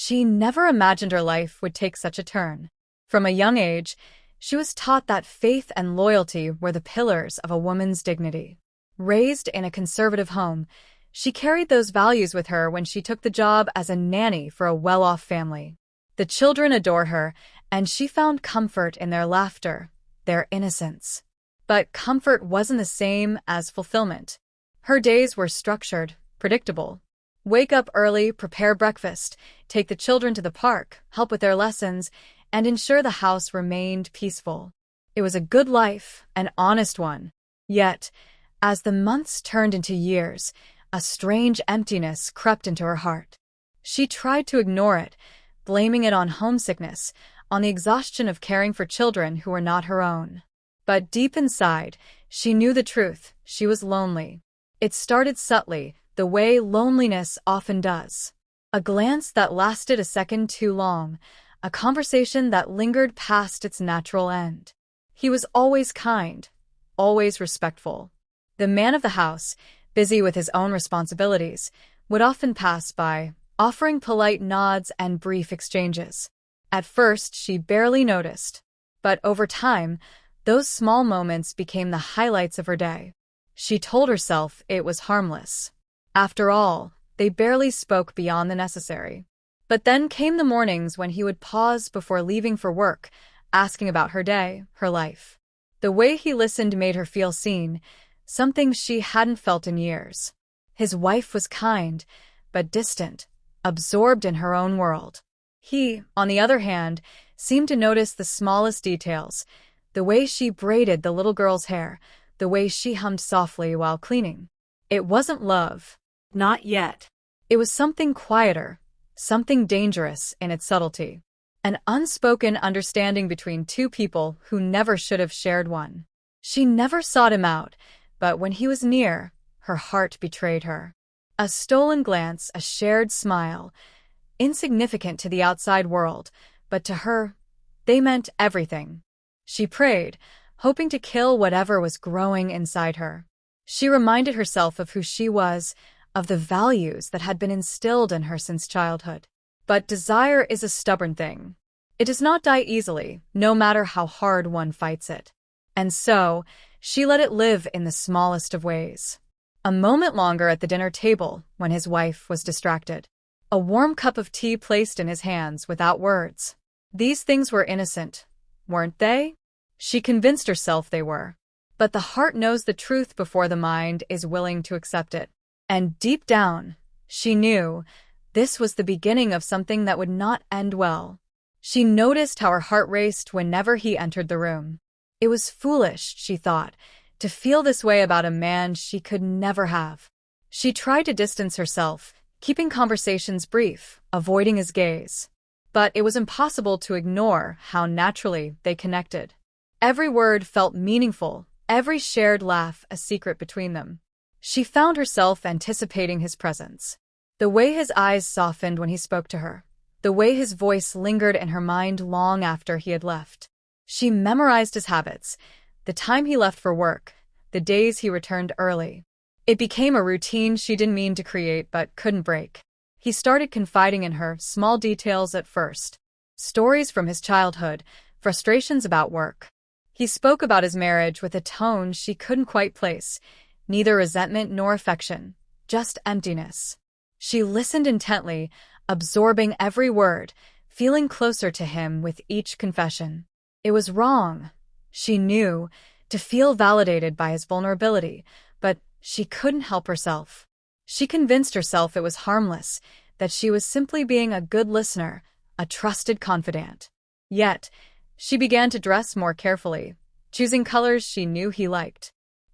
She never imagined her life would take such a turn. From a young age, she was taught that faith and loyalty were the pillars of a woman's dignity. Raised in a conservative home, she carried those values with her when she took the job as a nanny for a well-off family. The children adored her, and she found comfort in their laughter, their innocence. But comfort wasn't the same as fulfillment. Her days were structured, predictable. Wake up early, prepare breakfast, take the children to the park, help with their lessons, and ensure the house remained peaceful. It was a good life, an honest one. Yet, as the months turned into years, a strange emptiness crept into her heart. She tried to ignore it, blaming it on homesickness, on the exhaustion of caring for children who were not her own. But deep inside, she knew the truth. She was lonely. It started subtly, the way loneliness often does. A glance that lasted a second too long, a conversation that lingered past its natural end. He was always kind, always respectful. The man of the house, busy with his own responsibilities, would often pass by, offering polite nods and brief exchanges. At first, she barely noticed. But over time, those small moments became the highlights of her day. She told herself it was harmless. After all, they barely spoke beyond the necessary. But then came the mornings when he would pause before leaving for work, asking about her day, her life. The way he listened made her feel seen, something she hadn't felt in years. His wife was kind, but distant, absorbed in her own world. He, on the other hand, seemed to notice the smallest details, the way she braided the little girl's hair, the way she hummed softly while cleaning. It wasn't love. Not yet. It was something quieter, something dangerous in its subtlety. An unspoken understanding between two people who never should have shared one. She never sought him out, but when he was near, her heart betrayed her. A stolen glance, a shared smile, insignificant to the outside world, but to her, they meant everything. She prayed, hoping to kill whatever was growing inside her. She reminded herself of who she was, of the values that had been instilled in her since childhood. But desire is a stubborn thing. It does not die easily, no matter how hard one fights it. And so, she let it live in the smallest of ways. A moment longer at the dinner table when his wife was distracted. A warm cup of tea placed in his hands without words. These things were innocent, weren't they? She convinced herself they were. But the heart knows the truth before the mind is willing to accept it. And deep down, she knew this was the beginning of something that would not end well. She noticed how her heart raced whenever he entered the room. It was foolish, she thought, to feel this way about a man she could never have. She tried to distance herself, keeping conversations brief, avoiding his gaze. But it was impossible to ignore how naturally they connected. Every word felt meaningful, every shared laugh a secret between them. She found herself anticipating his presence. The way his eyes softened when he spoke to her. The way his voice lingered in her mind long after he had left. She memorized his habits, the time he left for work, the days he returned early. It became a routine she didn't mean to create but couldn't break. He started confiding in her, small details at first. Stories from his childhood, frustrations about work. He spoke about his marriage with a tone she couldn't quite place, neither resentment nor affection, just emptiness. She listened intently, absorbing every word, feeling closer to him with each confession. It was wrong, she knew, to feel validated by his vulnerability, but she couldn't help herself. She convinced herself it was harmless, that she was simply being a good listener, a trusted confidant. Yet, she began to dress more carefully, choosing colors she knew he liked.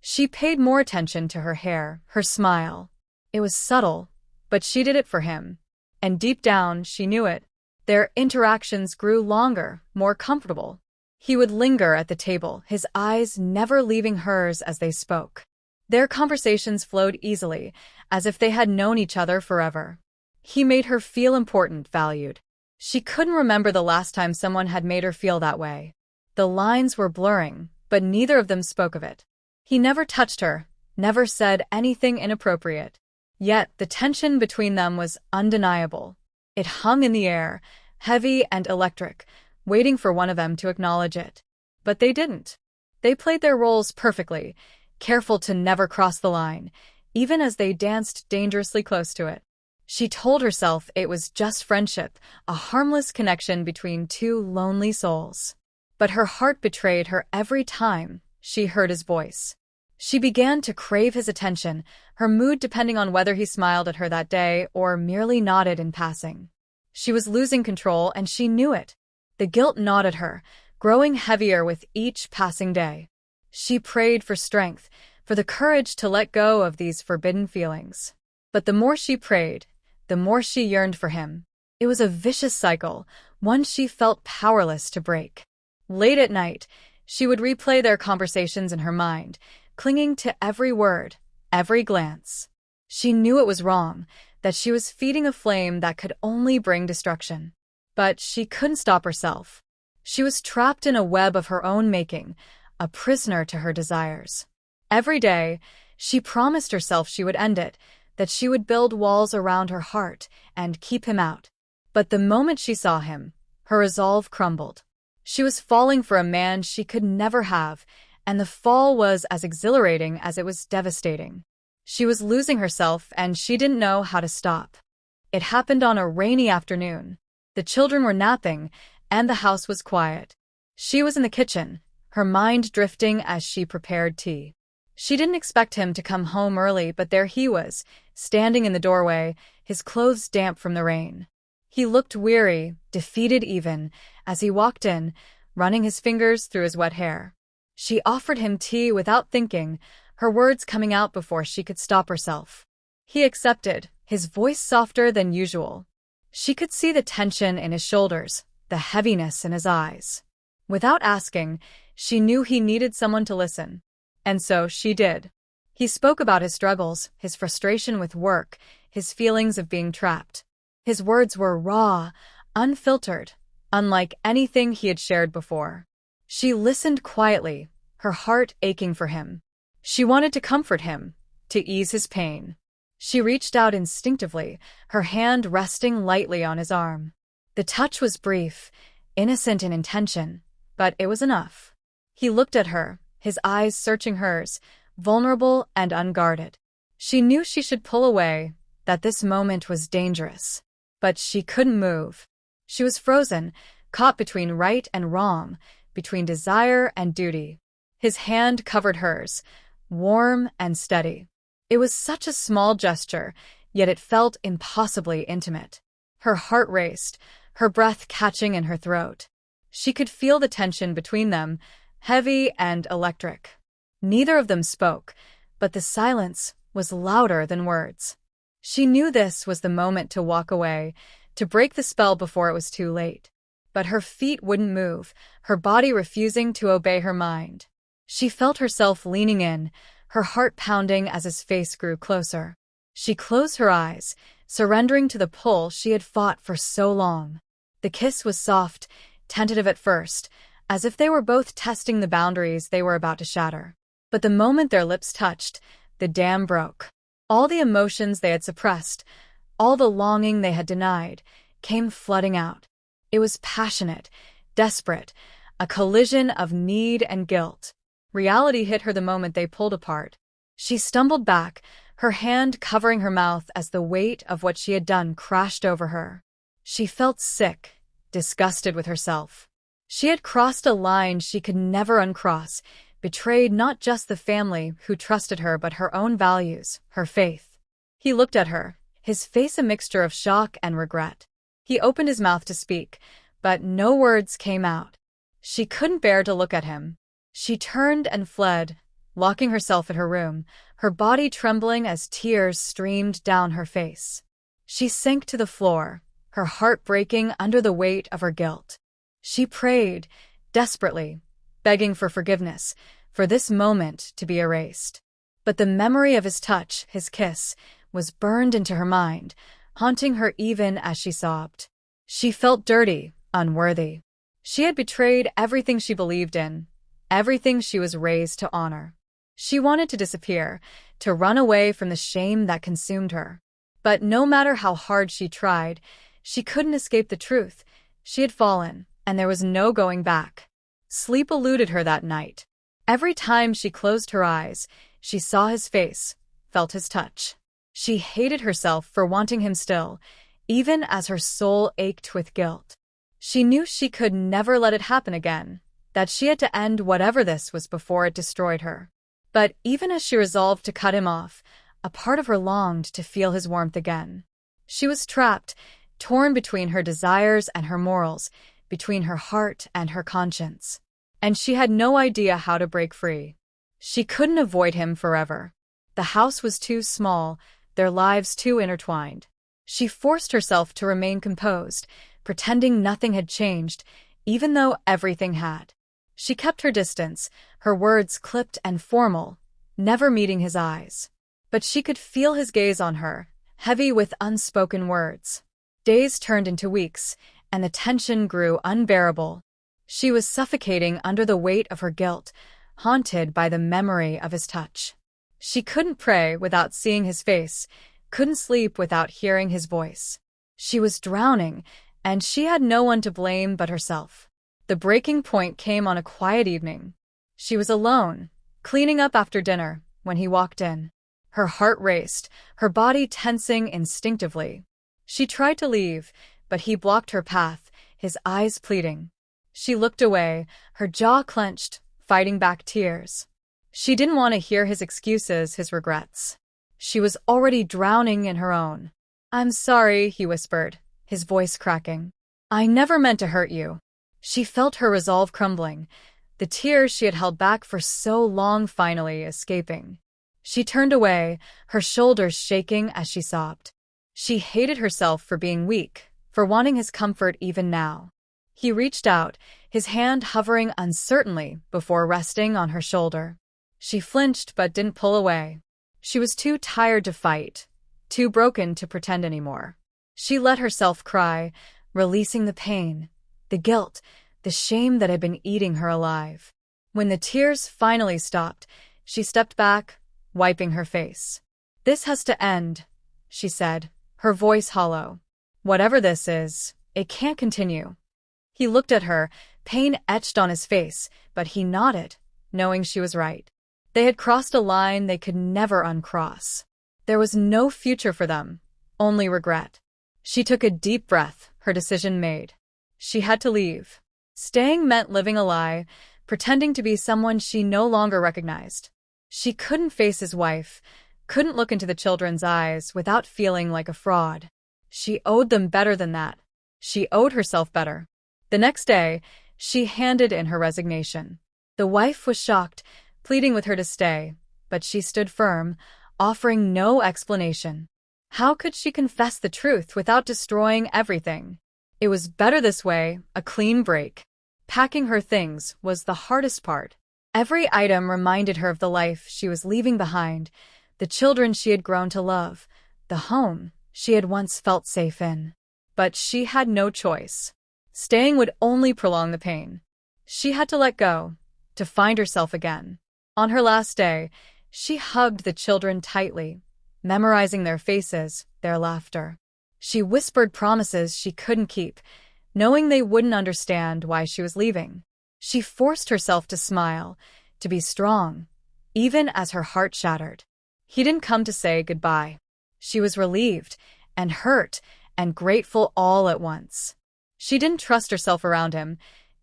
She paid more attention to her hair, her smile. It was subtle, but she did it for him. And deep down, she knew it. Their interactions grew longer, more comfortable. He would linger at the table, his eyes never leaving hers as they spoke. Their conversations flowed easily, as if they had known each other forever. He made her feel important, valued. She couldn't remember the last time someone had made her feel that way. The lines were blurring, but neither of them spoke of it. He never touched her, never said anything inappropriate. Yet the tension between them was undeniable. It hung in the air, heavy and electric, waiting for one of them to acknowledge it. But they didn't. They played their roles perfectly, careful to never cross the line, even as they danced dangerously close to it. She told herself it was just friendship, a harmless connection between two lonely souls. But her heart betrayed her every time she heard his voice. She began to crave his attention, her mood depending on whether he smiled at her that day or merely nodded in passing. She was losing control, and she knew it. The guilt gnawed at her, growing heavier with each passing day. She prayed for strength, for the courage to let go of these forbidden feelings. But the more she prayed, the more she yearned for him. It was a vicious cycle, one she felt powerless to break. Late at night, she would replay their conversations in her mind, clinging to every word, every glance. She knew it was wrong, that she was feeding a flame that could only bring destruction. But she couldn't stop herself. She was trapped in a web of her own making, a prisoner to her desires. Every day, she promised herself she would end it, that she would build walls around her heart and keep him out. But the moment she saw him, her resolve crumbled. She was falling for a man she could never have, and the fall was as exhilarating as it was devastating. She was losing herself, and she didn't know how to stop. It happened on a rainy afternoon. The children were napping, and the house was quiet. She was in the kitchen, her mind drifting as she prepared tea. She didn't expect him to come home early, but there he was, standing in the doorway, his clothes damp from the rain. He looked weary, defeated even, as he walked in, running his fingers through his wet hair. She offered him tea without thinking, her words coming out before she could stop herself. He accepted, his voice softer than usual. She could see the tension in his shoulders, the heaviness in his eyes. Without asking, she knew he needed someone to listen. And so she did. He spoke about his struggles, his frustration with work, his feelings of being trapped. His words were raw, unfiltered, unlike anything he had shared before. She listened quietly, her heart aching for him. She wanted to comfort him, to ease his pain. She reached out instinctively, her hand resting lightly on his arm. The touch was brief, innocent in intention, but it was enough. He looked at her, his eyes searching hers, vulnerable and unguarded. She knew she should pull away, that this moment was dangerous. But she couldn't move. She was frozen, caught between right and wrong, between desire and duty. His hand covered hers, warm and steady. It was such a small gesture, yet it felt impossibly intimate. Her heart raced, her breath catching in her throat. She could feel the tension between them, heavy and electric. Neither of them spoke, but the silence was louder than words. She knew this was the moment to walk away, to break the spell before it was too late. But her feet wouldn't move, her body refusing to obey her mind. She felt herself leaning in, her heart pounding as his face grew closer. She closed her eyes, surrendering to the pull she had fought for so long. The kiss was soft, tentative at first, as if they were both testing the boundaries they were about to shatter. But the moment their lips touched, the dam broke. All the emotions they had suppressed, all the longing they had denied, came flooding out. It was passionate, desperate, a collision of need and guilt. Reality hit her the moment they pulled apart. She stumbled back, her hand covering her mouth as the weight of what she had done crashed over her. She felt sick, disgusted with herself. She had crossed a line she could never uncross, betrayed not just the family who trusted her but her own values, her faith. He looked at her, his face a mixture of shock and regret. He opened his mouth to speak, but no words came out. She couldn't bear to look at him. She turned and fled, locking herself in her room, her body trembling as tears streamed down her face. She sank to the floor, her heart breaking under the weight of her guilt. She prayed, desperately, begging for forgiveness, for this moment to be erased. But the memory of his touch, his kiss, was burned into her mind, haunting her even as she sobbed. She felt dirty, unworthy. She had betrayed everything she believed in, everything she was raised to honor. She wanted to disappear, to run away from the shame that consumed her. But no matter how hard she tried, She couldn't escape the truth. She had fallen, and there was no going back. Sleep eluded her that night. Every time she closed her eyes, she saw his face, felt his touch. She hated herself for wanting him still, even as her soul ached with guilt. She knew she could never let it happen again, that she had to end whatever this was before it destroyed her. But even as she resolved to cut him off, a part of her longed to feel his warmth again. She was trapped, torn between her desires and her morals, between her heart and her conscience. And she had no idea how to break free. She couldn't avoid him forever. The house was too small, their lives too intertwined. She forced herself to remain composed, pretending nothing had changed, even though everything had. She kept her distance, her words clipped and formal, never meeting his eyes. But she could feel his gaze on her, heavy with unspoken words. Days turned into weeks, and the tension grew unbearable. She was suffocating under the weight of her guilt, haunted by the memory of his touch. She couldn't pray without seeing his face, couldn't sleep without hearing his voice. She was drowning, and she had no one to blame but herself. The breaking point came on a quiet evening. She was alone, cleaning up after dinner, when he walked in. Her heart raced, her body tensing instinctively. She tried to leave, but he blocked her path, his eyes pleading. She looked away, her jaw clenched, fighting back tears. She didn't want to hear his excuses, his regrets. She was already drowning in her own. "I'm sorry," he whispered, his voice cracking. "I never meant to hurt you." She felt her resolve crumbling, the tears she had held back for so long finally escaping. She turned away, her shoulders shaking as she sobbed. She hated herself for being weak, for wanting his comfort even now. He reached out, his hand hovering uncertainly before resting on her shoulder. She flinched but didn't pull away. She was too tired to fight, too broken to pretend anymore. She let herself cry, releasing the pain, the guilt, the shame that had been eating her alive. When the tears finally stopped, she stepped back, wiping her face. "This has to end," she said, her voice hollow. "Whatever this is, it can't continue." He looked at her, pain etched on his face, but he nodded, knowing she was right. They had crossed a line they could never uncross. There was no future for them, only regret. She took a deep breath, her decision made. She had to leave. Staying meant living a lie, pretending to be someone she no longer recognized. She couldn't face his wife, couldn't look into the children's eyes without feeling like a fraud. She owed them better than that. She owed herself better. The next day, she handed in her resignation. The wife was shocked, pleading with her to stay, but she stood firm, offering no explanation. How could she confess the truth without destroying everything? It was better this way, a clean break. Packing her things was the hardest part. Every item reminded her of the life she was leaving behind, the children she had grown to love, the home she had once felt safe in. But she had no choice. Staying would only prolong the pain. She had to let go, to find herself again. On her last day, she hugged the children tightly, memorizing their faces, their laughter. She whispered promises she couldn't keep, knowing they wouldn't understand why she was leaving. She forced herself to smile, to be strong, even as her heart shattered. He didn't come to say goodbye. She was relieved, and hurt, and grateful all at once. She didn't trust herself around him,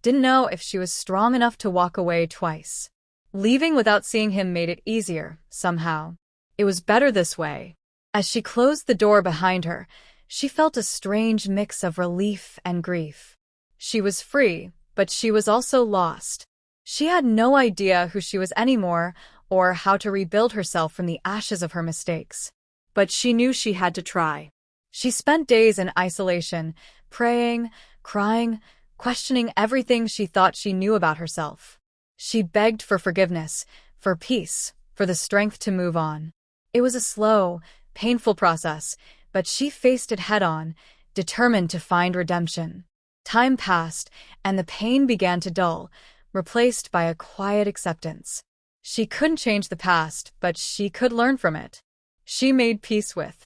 didn't know if she was strong enough to walk away twice. Leaving without seeing him made it easier, somehow. It was better this way. As she closed the door behind her, she felt a strange mix of relief and grief. She was free, but she was also lost. She had no idea who she was anymore or how to rebuild herself from the ashes of her mistakes. But she knew she had to try. She spent days in isolation, praying, crying, questioning everything she thought she knew about herself. She begged for forgiveness, for peace, for the strength to move on. It was a slow, painful process, but she faced it head-on, determined to find redemption. Time passed, and the pain began to dull, replaced by a quiet acceptance. She couldn't change the past, but she could learn from it. She made peace with